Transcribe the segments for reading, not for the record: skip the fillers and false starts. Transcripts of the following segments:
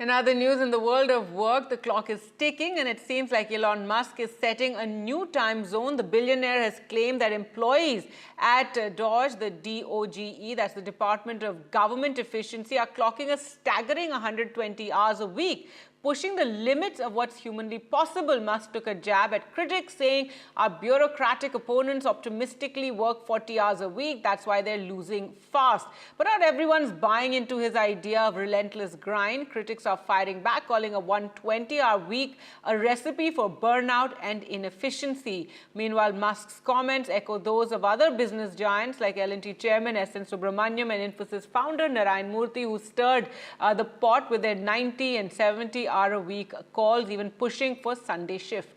In other news, in the world of work, the clock is ticking and it seems like Elon Musk is setting a new time zone. The billionaire has claimed that employees at DOGE, the DOGE, that's the Department of Government Efficiency, are clocking a staggering 120 hours a week, pushing the limits of what's humanly possible. Musk took a jab at critics, saying our bureaucratic opponents optimistically work 40 hours a week. That's why they're losing fast. But not everyone's buying into his idea of relentless grind. Critics are firing back, calling a 120-hour week a recipe for burnout and inefficiency. Meanwhile, Musk's comments echo those of other business giants like L&T chairman S.N. Subramaniam and Infosys founder Narayan Murthy, who stirred the pot with their 90 and 70-hour-a-week calls, even pushing for Sunday shifts.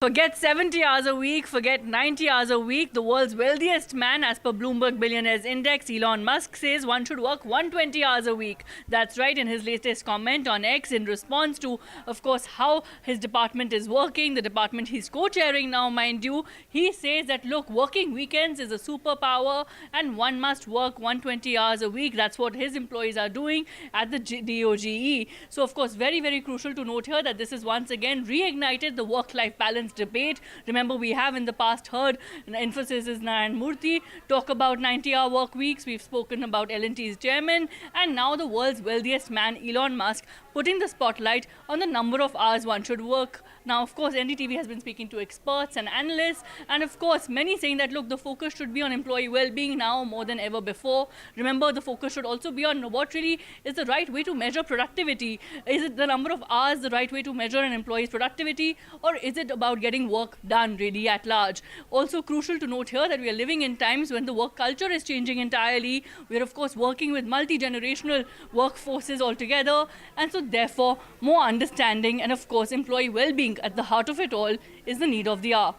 Forget 70 hours a week, forget 90 hours a week. The world's wealthiest man, as per Bloomberg Billionaires Index, Elon Musk, says one should work 120 hours a week. That's right, in his latest comment on X, in response to, of course, how his department is working, the department he's co-chairing now, mind you, he says that, look, working weekends is a superpower and one must work 120 hours a week. That's what his employees are doing at the DOGE. So, of course, very, very crucial to note here that this has once again reignited the work-life balance debate. Remember, we have in the past heard Infosys' Narayan Murthy talk about 90-hour work weeks. We've spoken about L&T's chairman, and now the world's wealthiest man, Elon Musk, putting the spotlight on the number of hours one should work. Now, of course, NDTV has been speaking to experts and analysts, and of course, many saying that, look, the focus should be on employee well-being now more than ever before. Remember, the focus should also be on what really is the right way to measure productivity. Is it the number of hours the right way to measure an employee's productivity, or is it about getting work done really at large? Also crucial to note here that we are living in times when the work culture is changing entirely. We're, of course, working with multi-generational workforces altogether, and so therefore more understanding and, of course, employee well-being at the heart of it all is the need of the hour.